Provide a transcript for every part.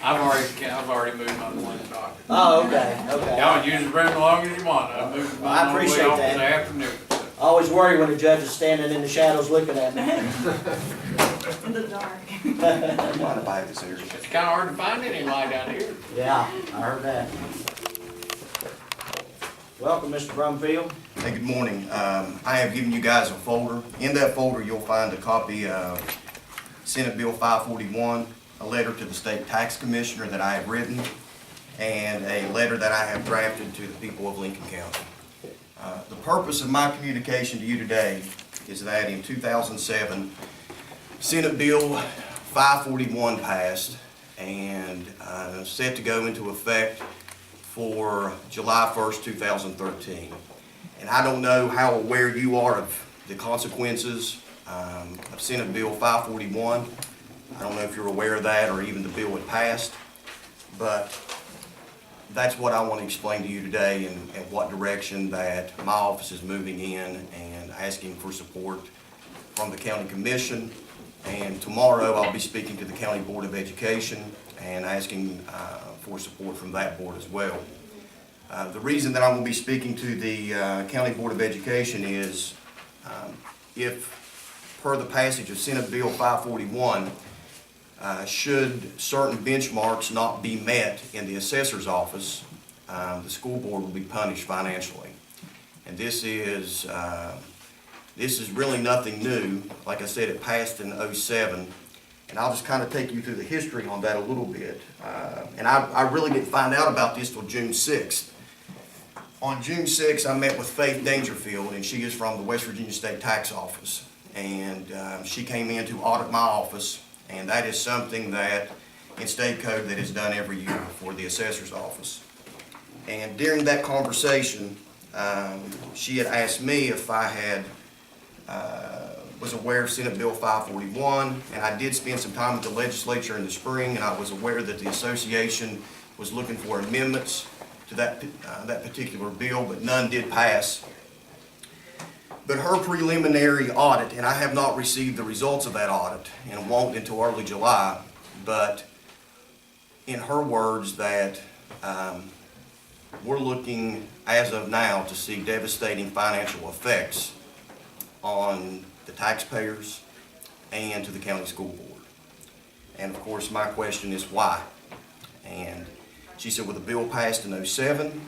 I've already moved my one doctor. Oh, okay, okay. Y'all use the room as long as you want. I moved Well, I mine all the way appreciate off that. this afternoon. I always worry when the judge is standing in the shadows looking at me. In the dark. Mind if I have this here? It's kinda hard to find any light out here. Yeah, I heard that. Welcome, Mr. Brumfield. Hey, good morning. I have given you guys a folder. In that folder, you'll find a copy of Senate Bill 541, a letter to the State Tax Commissioner that I have written, and a letter that I have drafted to the people of Lincoln County. The purpose of my communication to you today is that in 2007, Senate Bill 541 passed and set to go into effect for July 1st, 2013. And I don't know how aware you are of the consequences of Senate Bill 541. I don't know if you're aware of that or even the bill it passed, but that's what I want to explain to you today and what direction that my office is moving in and asking for support from the County Commission. And tomorrow I'll be speaking to the County Board of Education and asking for support from that board as well. The reason that I will be speaking to the County Board of Education is if, per the passage of Senate Bill 541, should certain benchmarks not be met in the assessor's office, the school board will be punished financially. And this is really nothing new. Like I said, it passed in '07. And I'll just kind of take you through the history on that a little bit. And I really didn't find out about this till June 6th. On June 6th, I met with Faith Dangerfield, and she is from the West Virginia State Tax Office. And she came in to audit my office, and that is something that in state code that is done every year for the assessor's office. And during that conversation, she had asked me if I had was aware of Senate Bill 541, and I did spend some time with the legislature in the spring, and I was aware that the association was looking for amendments to that particular bill, but none did pass. But her preliminary audit, and I have not received the results of that audit, and won't until early July, but in her words that we're looking, as of now, to see devastating financial effects on the taxpayers and to the county school board. And of course, my question is why? And she said, well, the bill passed in '07,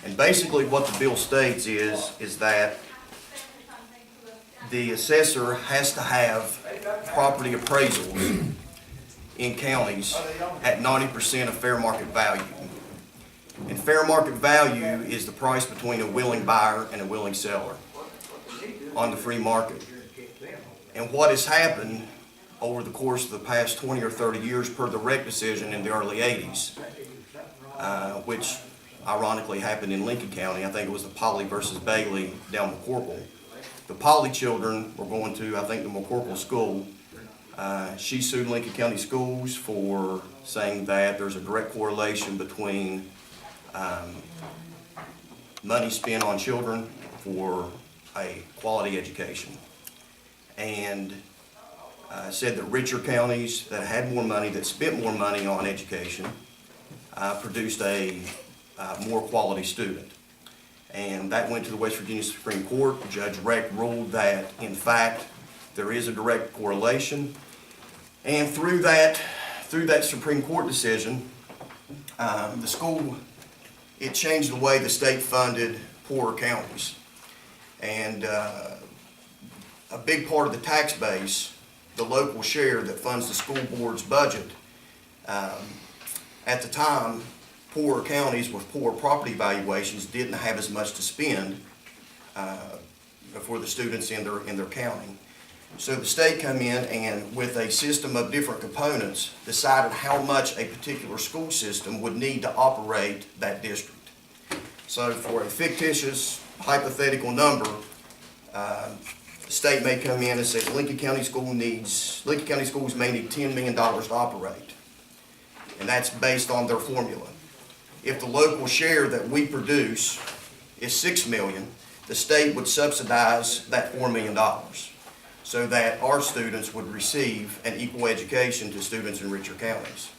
and basically what the bill states is that the assessor has to have property appraisals in counties at 90% of fair market value. And fair market value is the price between a willing buyer and a willing seller on the free market. And what has happened over the course of the past 20 or 30 years per the REC decision in the early 80s, which ironically happened in Lincoln County. I think it was the Polly versus Bailey down McCorkle. The Polly children were going to, I think, the McCorkle school. She sued Lincoln County Schools for saying that there's a direct correlation between money spent on children for a quality education, and said that richer counties that had more money, that spent more money on education, produced a more quality student. And that went to the West Virginia Supreme Court. Judge Reck ruled that, in fact, there is a direct correlation. And through that Supreme Court decision, the school, it changed the way the state funded poorer counties. And a big part of the tax base, the local share that funds the school board's budget, at the time, poorer counties with poor property valuations didn't have as much to spend for the students in their county. So the state come in and, with a system of different components, decided how much a particular school system would need to operate that district. So for a fictitious, hypothetical number, the state may come in and say Lincoln County Schools may need $10 million to operate. And that's based on their formula. If the local share that we produce is $6 million, the state would subsidize that $4 million so that our students would receive an equal education to students in richer counties.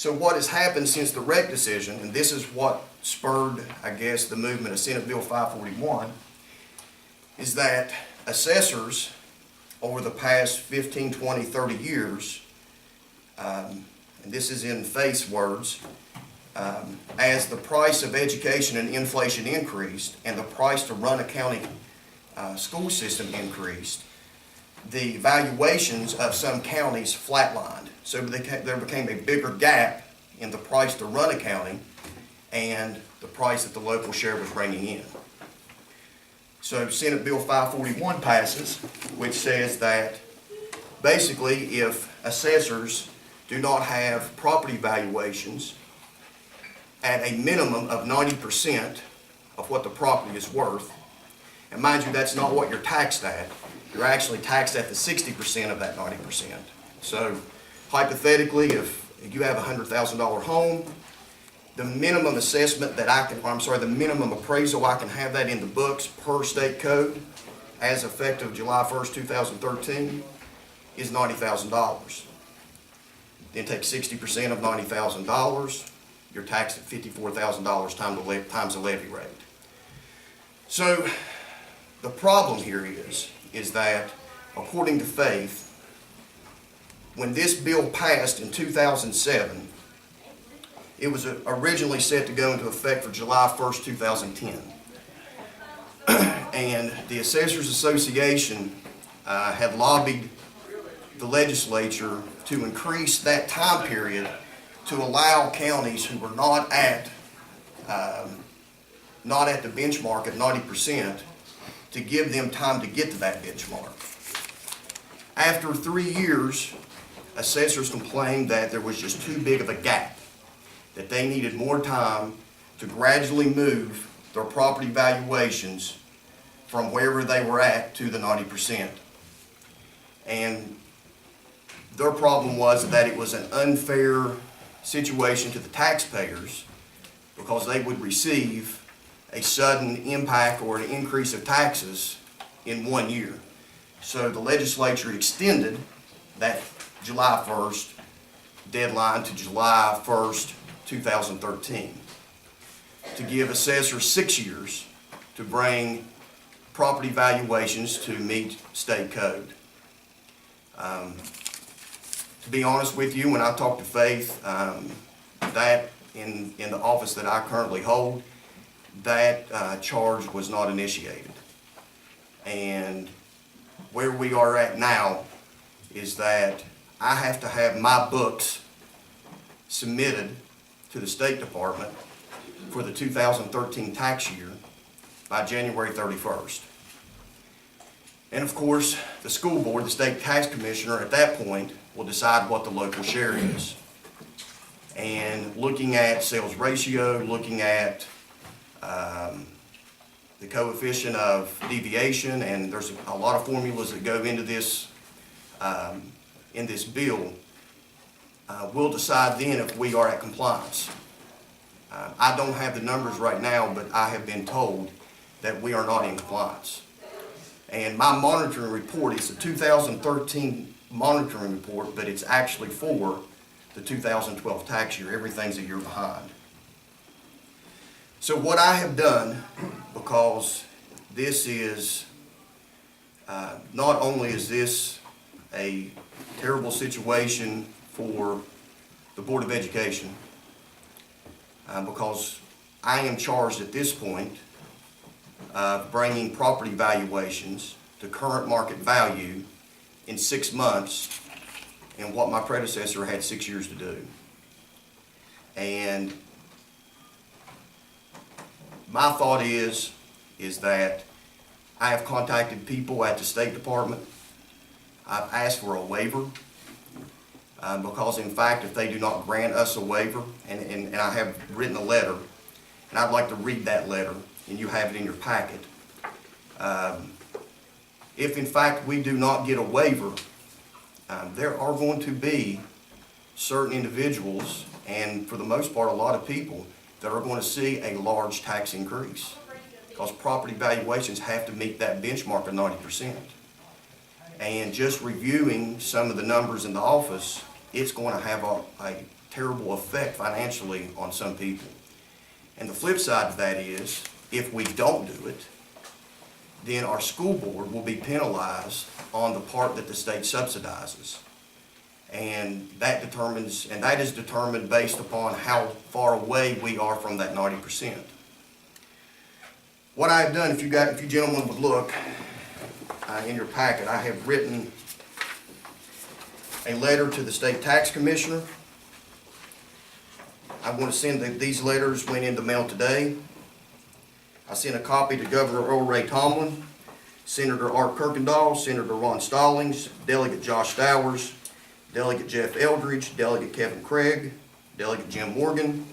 So what has happened since the REC decision, and this is what spurred, I guess, the movement of Senate Bill 541, is that assessors over the past 15, 20, 30 years, and this is in Faith's words, as the price of education and inflation increased and the price to run a county school system increased, the valuations of some counties flatlined. So there became a bigger gap in the price to run a county and the price that the local share was bringing in. So Senate Bill 541 passes, which says that basically if assessors do not have property valuations at a minimum of 90% of what the property is worth, and mind you, that's not what you're taxed at. You're actually taxed at the 60% of that 90%. So hypothetically, if you have a $100,000 home, the minimum assessment that the minimum appraisal I can have that in the books per state code as effective July 1st, 2013 is $90,000. Then take 60% of $90,000, you're taxed at $54,000 times the levy rate. So the problem here is that according to Faith, when this bill passed in 2007, it was originally set to go into effect for July 1st, 2010. And the Assessors Association had lobbied the legislature to increase that time period to allow counties who were not at the benchmark at 90% to give them time to get to that benchmark. After 3 years, assessors complained that there was just too big of a gap, that they needed more time to gradually move their property valuations from wherever they were at to the 90%. And their problem was that it was an unfair situation to the taxpayers because they would receive a sudden impact or an increase of taxes in 1 year. So the legislature extended that July 1st deadline to July 1st, 2013 to give assessors 6 years to bring property valuations to meet state code. To be honest with you, when I talked to Faith, that in the office that I currently hold, that charge was not initiated. And where we are at now is that I have to have my books submitted to the State Department for the 2013 tax year by January 31st. And of course, the school board, the state tax commissioner at that point will decide what the local share is. And looking at sales ratio, looking at the coefficient of deviation, and there's a lot of formulas that go into this in this bill, we'll decide then if we are at compliance. I don't have the numbers right now, but I have been told that we are not in compliance. And my monitoring report is a 2013 monitoring report, but it's actually for the 2012 tax year. Everything's a year behind. So what I have done, because this is, not only is this a terrible situation for the Board of Education, because I am charged at this point of bringing property valuations to current market value in 6 months, and what my predecessor had 6 years to do. And my thought is that I have contacted people at the State Department. I've asked for a waiver because in fact if they do not grant us a waiver, and I have written a letter, and I'd like to read that letter, and you have it in your packet. If in fact we do not get a waiver, there are going to be certain individuals, and for the most part a lot of people, that are going to see a large tax increase because property valuations have to meet that benchmark of 90%. And just reviewing some of the numbers in the office, it's going to have terrible effect financially on some people. And the flip side of that is, if we don't do it, then our school board will be penalized on the part that the state subsidizes. And that is determined based upon how far away we are from that 90%. What I have done, if you gentlemen would look in your packet, I have written a letter to the state tax commissioner. I want to send these letters, went in the mail today. I sent a copy to Governor Earl Ray Tomblin, Senator Art Kirkendall, Senator Ron Stallings, Delegate Josh Stowers, Delegate Jeff Eldridge, Delegate Kevin Craig, Delegate Jim Morgan,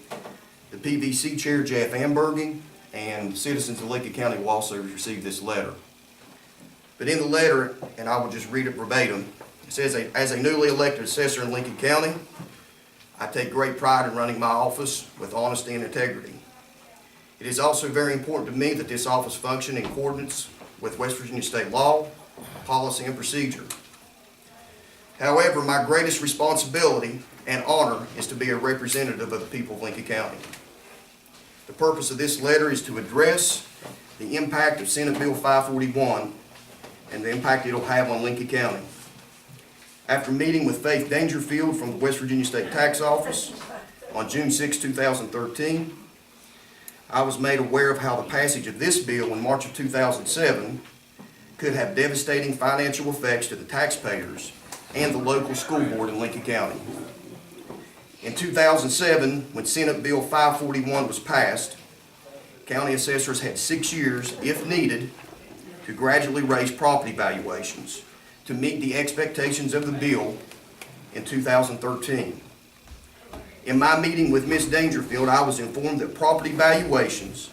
the PVC Chair Jeff Ambergy, and citizens of Lincoln County will also receive this letter. But in the letter, and I will just read it verbatim, it says, as a newly elected assessor in Lincoln County, I take great pride in running my office with honesty and integrity. It is also very important to me that this office function in accordance with West Virginia state law, policy, and procedure. However, my greatest responsibility and honor is to be a representative of the people of Lincoln County. The purpose of this letter is to address the impact of Senate Bill 541 and the impact it will have on Lincoln County. After meeting with Faith Dangerfield from the West Virginia State Tax Office on June 6, 2013, I was made aware of how the passage of this bill in March of 2007 could have devastating financial effects to the taxpayers and the local school board in Lincoln County. In 2007, when Senate Bill 541 was passed, county assessors had 6 years, if needed, to gradually raise property valuations to meet the expectations of the bill in 2013. In my meeting with Ms. Dangerfield, I was informed that property valuations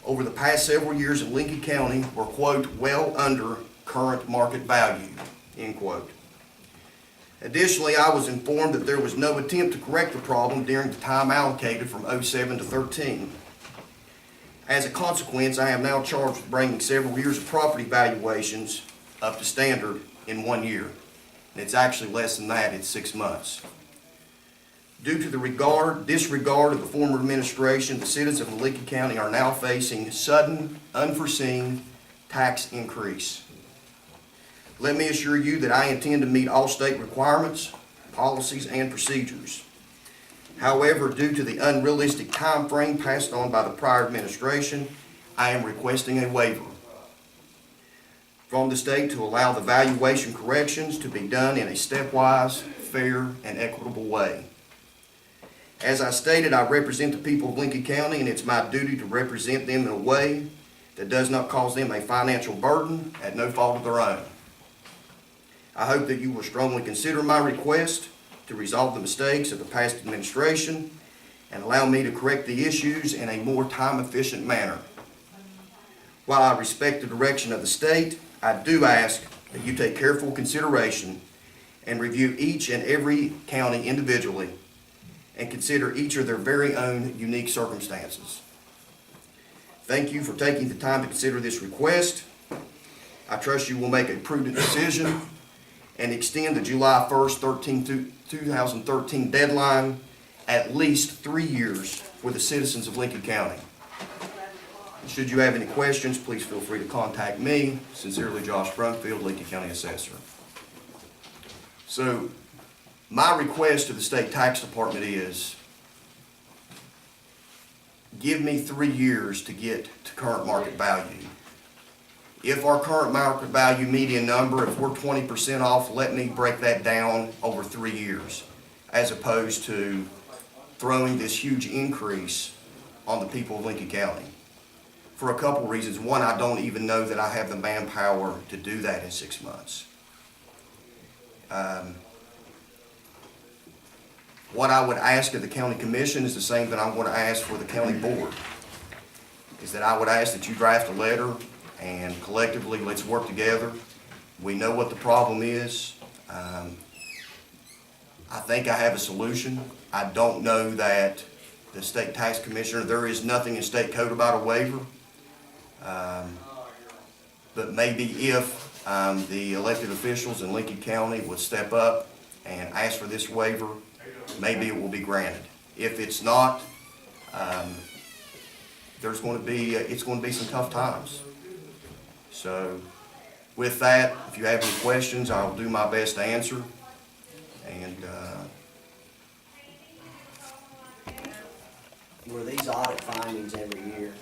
over the past several years in Lincoln County were, quote, well under current market value, end quote. Additionally, I was informed that there was no attempt to correct the problem during the time allocated from 2007 to 2013. As a consequence, I am now charged with bringing several years of property valuations up to standard in 1 year. And it's actually less than that, it's 6 months. Due to the disregard of the former administration, the citizens of Lincoln County are now facing sudden, unforeseen tax increase. Let me assure you that I intend to meet all state requirements, policies, and procedures. However, due to the unrealistic time frame passed on by the prior administration, I am requesting a waiver from the state to allow the valuation corrections to be done in a stepwise, fair, and equitable way. As I stated, I represent the people of Lincoln County, and it's my duty to represent them in a way that does not cause them a financial burden at no fault of their own. I hope that you will strongly consider my request to resolve the mistakes of the past administration and allow me to correct the issues in a more time-efficient manner. While I respect the direction of the state, I do ask that you take careful consideration and review each and every county individually and consider each of their very own unique circumstances. Thank you for taking the time to consider this request. I trust you will make a prudent decision and extend the July 1st, 2013 deadline at least 3 years for the citizens of Lincoln County. Should you have any questions, please feel free to contact me. Sincerely, Josh Brumfield, Lincoln County Assessor. So, my request to the State Tax Department is, give me 3 years to get to current market value. If our current market value median number, if we're 20% off, let me break that down over 3 years, as opposed to throwing this huge increase on the people of Lincoln County. For a couple reasons. One, I don't even know that I have the manpower to do that in 6 months. What I would ask of the county commission is the same that I'm going to ask for the county board, is that I would ask that you draft a letter and collectively let's work together. We know what the problem is. I think I have a solution. I don't know that the state tax commissioner, there is nothing in state code about a waiver. But maybe if the elected officials in Lincoln County would step up and ask for this waiver, maybe it will be granted. If it's not, it's going to be some tough times. So with that, if you have any questions, I'll do my best to answer. And, Were these audit findings every year?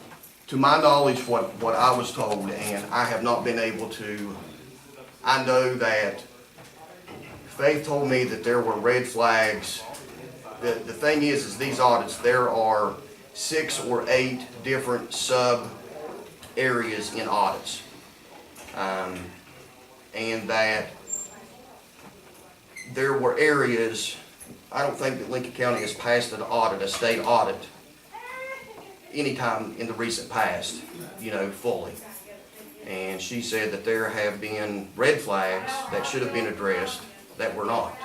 to my knowledge, what I was told, and I have not been able to, I know that Faith told me that there were red flags. The thing is these audits, there are 6 or 8 different sub areas in audits. And that there were areas, I don't think that Lincoln County has passed an audit, a state audit, anytime in the recent past, fully. And she said that there have been red flags that should have been addressed that were not.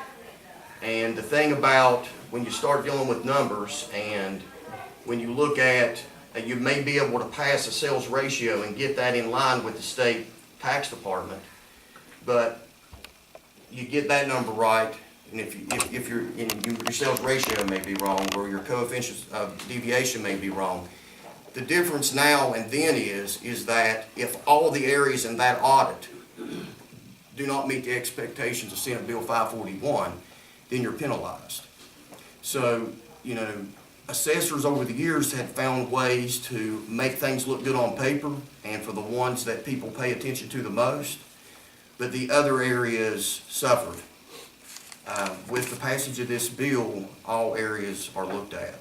And the thing about when you start dealing with numbers and when you look at, you may be able to pass a sales ratio and get that in line with the state tax department, but you get that number right, and if your sales ratio may be wrong, or your coefficient of deviation may be wrong, the difference now and then is that if all the areas in that audit do not meet the expectations of Senate Bill 541, then you're penalized. So, assessors over the years had found ways to make things look good on paper and for the ones that people pay attention to the most, but the other areas suffered. With the passage of this bill, all areas are looked at.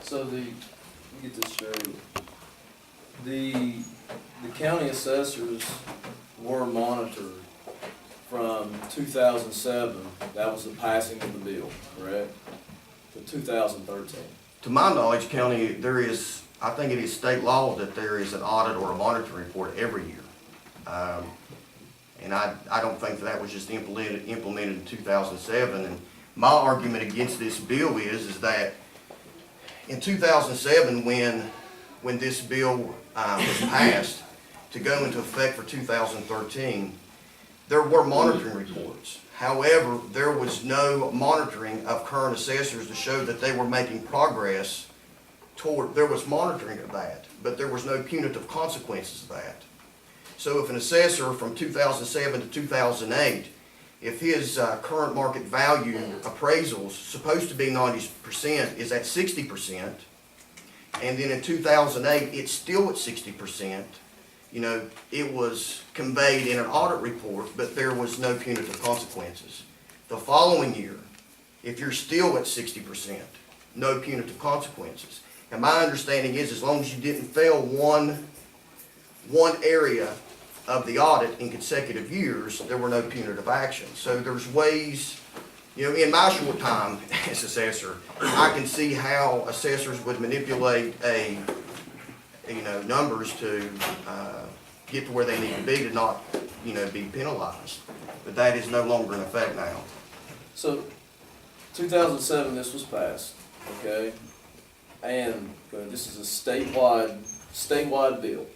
So let me get this straight. The county assessors were monitored from 2007, that was the passing of the bill, correct? To 2013. To my knowledge, county, I think it is state law that there is an audit or a monitoring report every year. And I don't think that was just implemented in 2007. And my argument against this bill is that in 2007, when this bill was passed to go into effect for 2013, there were monitoring reports. However, there was no monitoring of current assessors to show that they were making progress there was monitoring of that, but there was no punitive consequences of that. So if an assessor from 2007 to 2008, if his current market value appraisals supposed to be 90% is at 60%, and then in 2008 it's still at 60%, it was conveyed in an audit report, but there was no punitive consequences. The following year, if you're still at 60%, no punitive consequences. And my understanding is as long as you didn't fail one area of the audit in consecutive years, there were no punitive actions. So there's ways, in my short time as assessor, I can see how assessors would manipulate numbers to get to where they need to be to not, be penalized. But that is no longer in effect now. So 2007, this was passed, okay? And this is a statewide bill.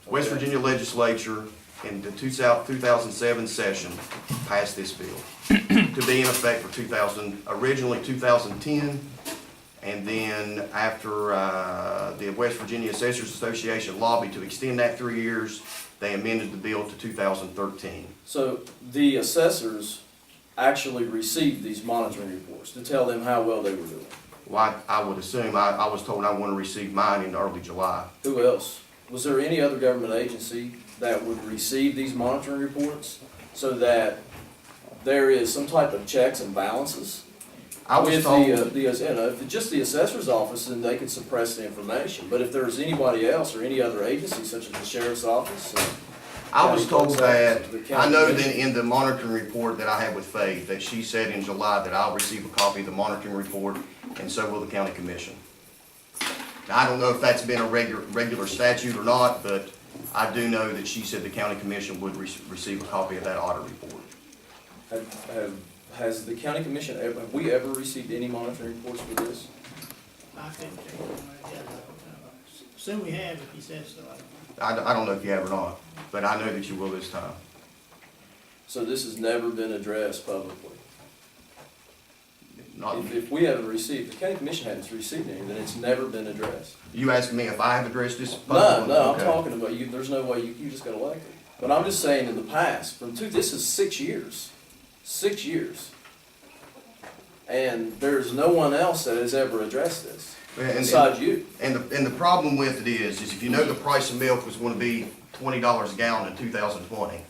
West okay? Virginia legislature in the 2007 session passed this bill to be in effect for originally 2010, and then after the West Virginia Assessors Association lobbied to extend that 3 years, they amended the bill to 2013. So the assessors actually received these monitoring reports to tell them how well they were doing. Well, I would assume, I was told I want to receive mine in early July. Who else? Was there any other government agency that would receive these monitoring reports so that there is some type of checks and balances? I was With told, if it's just the assessor's office, then they could suppress the information. But if there's anybody else or any other agency, such as the sheriff's office, I was told that, the county I know that commission. in the monitoring report that I had with Faith, that she said in July that I'll receive a copy of the monitoring report, and so will the county commission. Now, I don't know if that's been a regular statute or not, but I do know that she said the county commission would receive a copy of that audit report. Has the county commission have we ever received any monitoring reports for this? I couldn't tell you. Assume we have if he says so. I don't know if you have or not, but I know that you will this time. So this has never been addressed publicly. Not, If we haven't received, if the county commission hasn't received any, then it's never been addressed. you asking me if I have addressed this No, publicly? no, I'm Okay. talking about you, there's no way, you just got elected. But I'm just saying in the past, this is 6 years. 6 years. And there's no one else that has ever addressed this, besides you. And the problem with it is if you know the price of milk was gonna be $20 a gallon in 2020,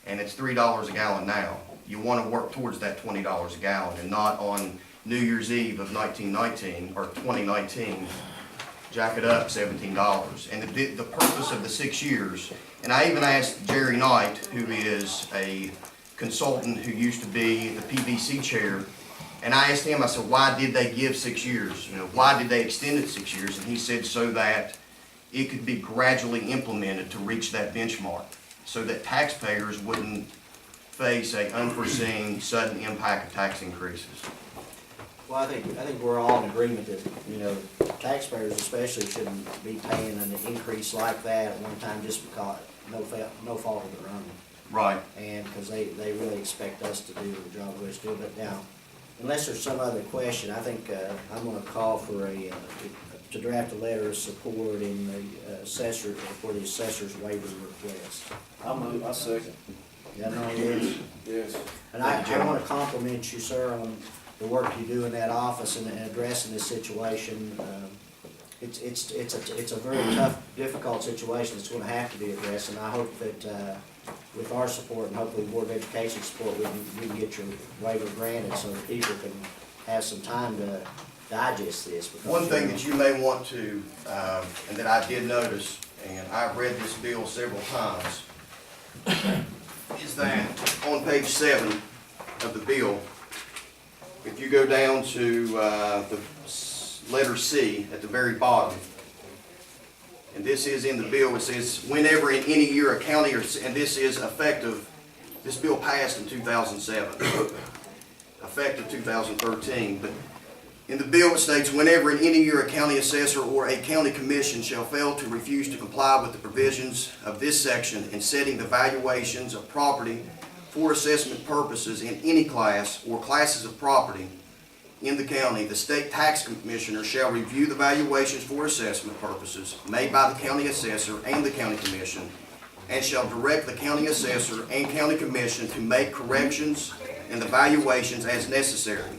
and it's $3 a gallon now, you wanna work towards that $20 a gallon and not on New Year's Eve of 1919, or 2019, jack it up $17. And the purpose of the 6 years, and I even asked Jerry Knight, who is a consultant who used to be the PVC chair, and I asked him, I said, why did they give 6 years? You know, why did they extend it 6 years? And he said, so that it could be gradually implemented to reach that benchmark, so that taxpayers wouldn't face a unforeseen sudden impact of tax increases. Well, I think we're all in agreement that, you know, taxpayers especially shouldn't be paying an increase like that at one time just because, no fault of their own. Right. And, because they really expect us to do the job we do. But now, unless there's some other question, I think, I'm gonna call for to draft a letter of support in the assessor, for the assessor's waiver request. I second. Yeah, no, it is. Yes. And I want to compliment you, sir, on the work you do in that office and addressing this situation. It's a very tough, difficult situation that's going to have to be addressed, and I hope that with our support and hopefully Board of Education support, we can get your waiver granted so that people can have some time to digest this. Because, One thing that you may want to, and that I did notice, and I've read this bill several times, is that on page 7 of the bill, if you go down to the letter C at the very bottom, and this is in the bill, it says, whenever in any year a county, and this is effective, this bill passed in 2007, effective 2013, but in the bill it states, whenever in any year a county assessor or a county commission shall fail to refuse to comply with the provisions of this section in setting the valuations of property for assessment purposes in any class or classes of property in the county, the state tax commissioner shall review the valuations for assessment purposes made by the county assessor and the county commission, and shall direct the county assessor and county commission to make corrections in the valuations as necessary,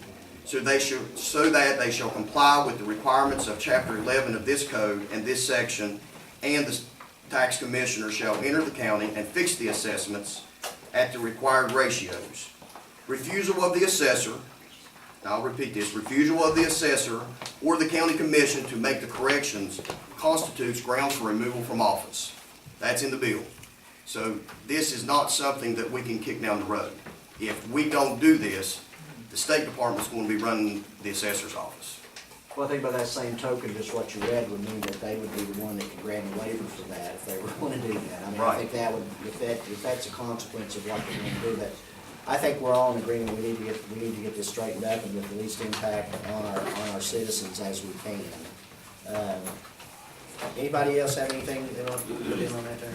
so that they shall comply with the requirements of Chapter 11 of this code and this section, and the tax commissioner shall enter the county and fix the assessments at the required ratios. Refusal of the assessor, I'll repeat this, refusal of the assessor or the county commission to make the corrections constitutes grounds for removal from office. That's in the bill. So this is not something that we can kick down the road. If we don't do this, the State Department's going to be running the assessor's office. Well, I think by that same token, just what you read would mean that they would be the one that could grant a waiver for that if they were going to do that. I mean, I Right. think that would, if that's a consequence of what they're going to do, that, I think we're all in agreement, we need to get this straightened up and with the least impact on our citizens as we can. Anybody else have anything they want to put in on that there?